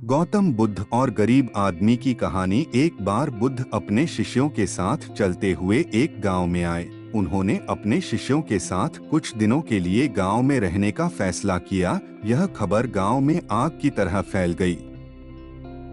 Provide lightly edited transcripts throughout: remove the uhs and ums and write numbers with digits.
गौतम बुद्ध और गरीब आदमी की कहानी। एक बार बुद्ध अपने शिष्यों के साथ चलते हुए एक गांव में आए। उन्होंने अपने शिष्यों के साथ कुछ दिनों के लिए गांव में रहने का फैसला किया। यह खबर गांव में आग की तरह फैल गई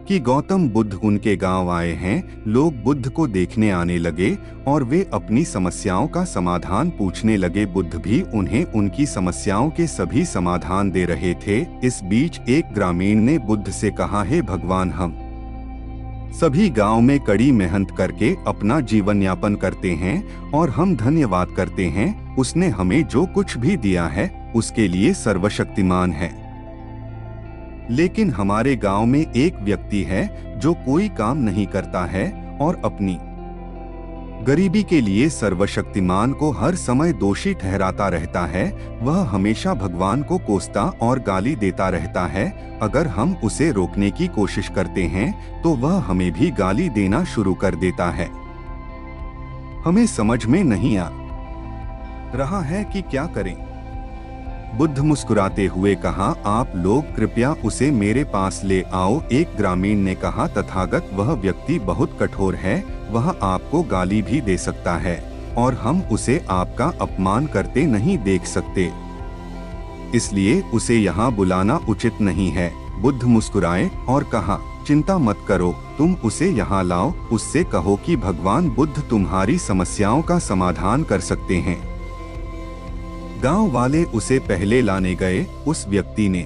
कि गौतम बुद्ध उनके गांव आए हैं। लोग बुद्ध को देखने आने लगे और वे अपनी समस्याओं का समाधान पूछने लगे। बुद्ध भी उन्हें उनकी समस्याओं के सभी समाधान दे रहे थे। इस बीच एक ग्रामीण ने बुद्ध से कहा, हे भगवान, हम सभी गांव में कड़ी मेहनत करके अपना जीवन यापन करते हैं और हम धन्यवाद करते हैं। उसने हमें जो कुछ भी दिया है उसके लिए सर्वशक्तिमान है। लेकिन हमारे गांव में एक व्यक्ति है जो कोई काम नहीं करता है और अपनी गरीबी के लिए सर्वशक्तिमान को हर समय दोषी ठहराता रहता है। वह हमेशा भगवान को कोसता और गाली देता रहता है। अगर हम उसे रोकने की कोशिश करते हैं तो वह हमें भी गाली देना शुरू कर देता है। हमें समझ में नहीं आ रहा है कि क्या करें। बुद्ध मुस्कुराते हुए कहा, आप लोग कृपया उसे मेरे पास ले आओ। एक ग्रामीण ने कहा, तथागत, वह व्यक्ति बहुत कठोर है। वह आपको गाली भी दे सकता है और हम उसे आपका अपमान करते नहीं देख सकते, इसलिए उसे यहाँ बुलाना उचित नहीं है। बुद्ध मुस्कुराए और कहा, चिंता मत करो, तुम उसे यहाँ लाओ। उससे कहो कि भगवान बुद्ध तुम्हारी समस्याओं का समाधान कर सकते हैं। गांव वाले उसे पहले लाने गए। उस व्यक्ति ने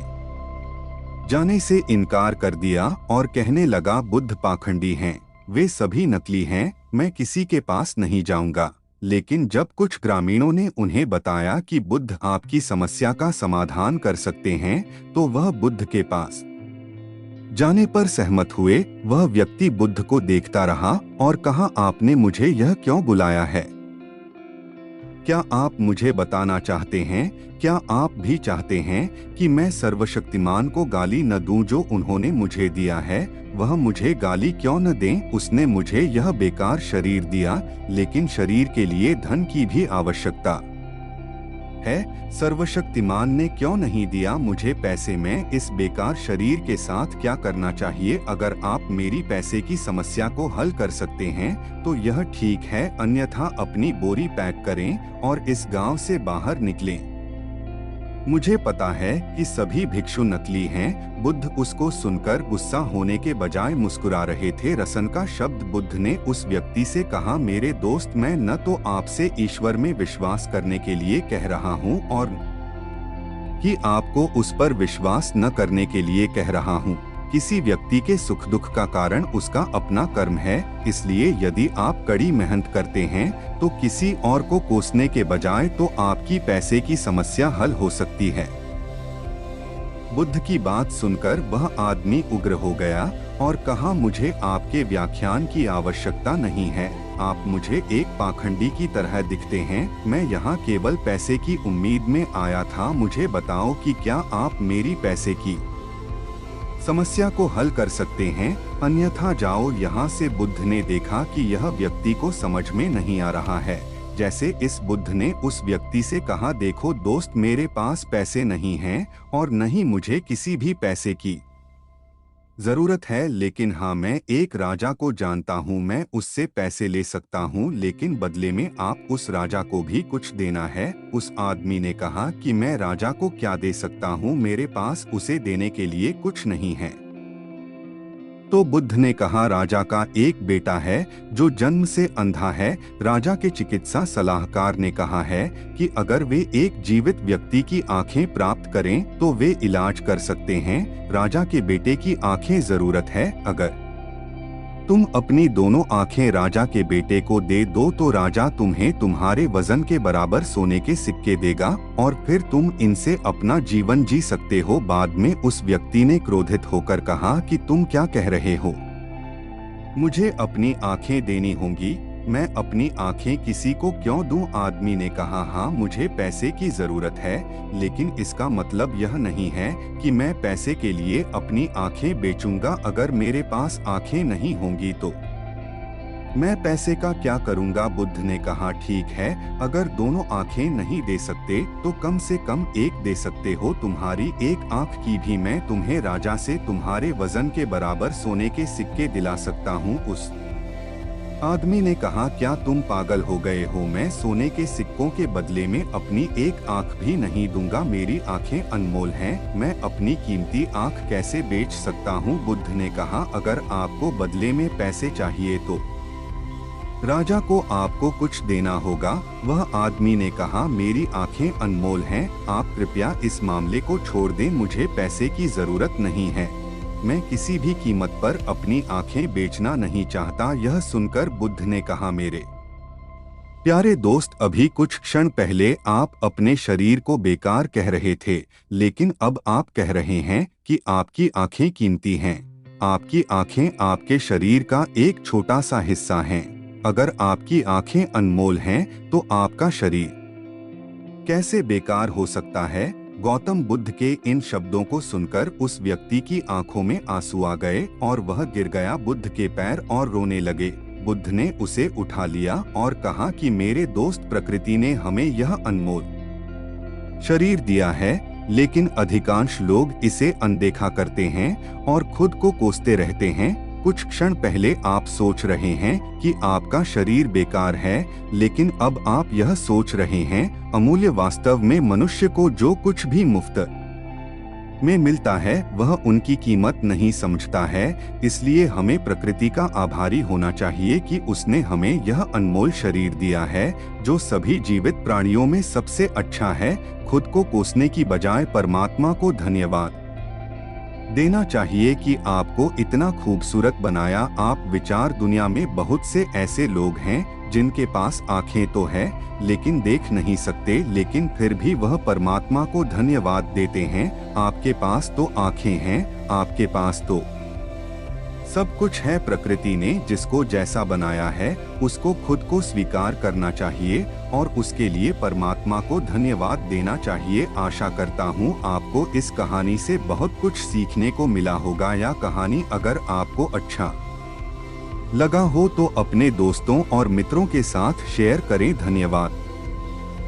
जाने से इनकार कर दिया और कहने लगा, बुद्ध पाखंडी हैं, वे सभी नकली हैं, मैं किसी के पास नहीं जाऊंगा। लेकिन जब कुछ ग्रामीणों ने उन्हें बताया कि बुद्ध आपकी समस्या का समाधान कर सकते हैं तो वह बुद्ध के पास जाने पर सहमत हुए। वह व्यक्ति बुद्ध को देखता रहा और कहा, आपने मुझे यह क्यों बुलाया है? क्या आप मुझे बताना चाहते हैं? क्या आप भी चाहते हैं कि मैं सर्वशक्तिमान को गाली न दूं जो उन्होंने मुझे दिया है? वह मुझे गाली क्यों न दें? उसने मुझे यह बेकार शरीर दिया, लेकिन शरीर के लिए धन की भी आवश्यकता है। सर्वशक्तिमान ने क्यों नहीं दिया मुझे पैसे? में इस बेकार शरीर के साथ क्या करना चाहिए? अगर आप मेरी पैसे की समस्या को हल कर सकते हैं तो यह ठीक है, अन्यथा अपनी बोरी पैक करें और इस गांव से बाहर निकलें। मुझे पता है कि सभी भिक्षु नकली हैं। बुद्ध उसको सुनकर गुस्सा होने के बजाय मुस्कुरा रहे थे। रसन का शब्द। बुद्ध ने उस व्यक्ति से कहा, मेरे दोस्त, मैं न तो आपसे ईश्वर में विश्वास करने के लिए कह रहा हूँ और कि आपको उस पर विश्वास न करने के लिए कह रहा हूँ। किसी व्यक्ति के सुख दुख का कारण उसका अपना कर्म है, इसलिए यदि आप कड़ी मेहनत करते हैं तो किसी और को कोसने के बजाय तो आपकी पैसे की समस्या हल हो सकती है। बुद्ध की बात सुनकर वह आदमी उग्र हो गया और कहा, मुझे आपके व्याख्यान की आवश्यकता नहीं है। आप मुझे एक पाखंडी की तरह दिखते हैं। मैं यहाँ केवल पैसे की उम्मीद में आया था। मुझे बताओ कि क्या आप मेरी पैसे की समस्या को हल कर सकते हैं, अन्यथा जाओ यहाँ से। बुद्ध ने देखा कि यह व्यक्ति को समझ में नहीं आ रहा है। जैसे इस बुद्ध ने उस व्यक्ति से कहा, देखो दोस्त, मेरे पास पैसे नहीं हैं और नहीं मुझे किसी भी पैसे की जरूरत है, लेकिन हाँ, मैं एक राजा को जानता हूँ, मैं उससे पैसे ले सकता हूँ, लेकिन बदले में आप उस राजा को भी कुछ देना है। उस आदमी ने कहा कि मैं राजा को क्या दे सकता हूँ, मेरे पास उसे देने के लिए कुछ नहीं है। तो बुद्ध ने कहा, राजा का एक बेटा है जो जन्म से अंधा है। राजा के चिकित्सा सलाहकार ने कहा है कि अगर वे एक जीवित व्यक्ति की आंखें प्राप्त करें तो वे इलाज कर सकते हैं। राजा के बेटे की आंखें जरूरत है। अगर तुम अपनी दोनों आंखें राजा के बेटे को दे दो तो राजा तुम्हें तुम्हारे वजन के बराबर सोने के सिक्के देगा और फिर तुम इनसे अपना जीवन जी सकते हो। बाद में उस व्यक्ति ने क्रोधित होकर कहा कि तुम क्या कह रहे हो? मुझे अपनी आंखें देनी होंगी। मैं अपनी आंखें किसी को क्यों दूं? आदमी ने कहा, हाँ, मुझे पैसे की जरूरत है, लेकिन इसका मतलब यह नहीं है कि मैं पैसे के लिए अपनी आंखें बेचूंगा। अगर मेरे पास आंखें नहीं होंगी तो मैं पैसे का क्या करूंगा? बुद्ध ने कहा, ठीक है, अगर दोनों आंखें नहीं दे सकते तो कम से कम एक दे सकते हो। तुम्हारी एक आंख की भी मैं तुम्हें राजा से तुम्हारे वजन के बराबर सोने के सिक्के दिला सकता हूँ। उस आदमी ने कहा, क्या तुम पागल हो गए हो? मैं सोने के सिक्कों के बदले में अपनी एक आंख भी नहीं दूंगा। मेरी आंखें अनमोल हैं, मैं अपनी कीमती आंख कैसे बेच सकता हूँ? बुद्ध ने कहा, अगर आपको बदले में पैसे चाहिए तो राजा को आपको कुछ देना होगा। वह आदमी ने कहा, मेरी आंखें अनमोल हैं, आप कृपया इस मामले को छोड़ दें, मुझे पैसे की जरूरत नहीं है, मैं किसी भी कीमत पर अपनी आंखें बेचना नहीं चाहता। यह सुनकर बुद्ध ने कहा, मेरे प्यारे दोस्त, अभी कुछ क्षण पहले आप अपने शरीर को बेकार कह रहे थे, लेकिन अब आप कह रहे हैं कि आपकी आंखें कीमती हैं। आपकी आंखें आपके शरीर का एक छोटा सा हिस्सा हैं। अगर आपकी आंखें अनमोल हैं, तो आपका शरीर कैसे बेकार हो सकता है? गौतम बुद्ध के इन शब्दों को सुनकर उस व्यक्ति की आंखों में आंसू आ गए और वह गिर गया बुद्ध के पैर और रोने लगे। बुद्ध ने उसे उठा लिया और कहा कि मेरे दोस्त, प्रकृति ने हमें यह अनमोल शरीर दिया है, लेकिन अधिकांश लोग इसे अनदेखा करते हैं और खुद को कोसते रहते हैं। कुछ क्षण पहले आप सोच रहे हैं कि आपका शरीर बेकार है, लेकिन अब आप यह सोच रहे हैं अमूल्य। वास्तव में मनुष्य को जो कुछ भी मुफ्त में मिलता है वह उनकी कीमत नहीं समझता है। इसलिए हमें प्रकृति का आभारी होना चाहिए कि उसने हमें यह अनमोल शरीर दिया है, जो सभी जीवित प्राणियों में सबसे अच्छा है। खुद को कोसने की बजाय परमात्मा को धन्यवाद देना चाहिए कि आपको इतना खूबसूरत बनाया। आप विचार, दुनिया में बहुत से ऐसे लोग हैं जिनके पास आंखें तो है लेकिन देख नहीं सकते, लेकिन फिर भी वह परमात्मा को धन्यवाद देते हैं। आपके पास तो आंखें हैं, आपके पास तो सब कुछ है। प्रकृति ने जिसको जैसा बनाया है उसको खुद को स्वीकार करना चाहिए और उसके लिए परमात्मा को धन्यवाद देना चाहिए। आशा करता हूँ आपको इस कहानी से बहुत कुछ सीखने को मिला होगा। या कहानी अगर आपको अच्छा लगा हो तो अपने दोस्तों और मित्रों के साथ शेयर करें। धन्यवाद।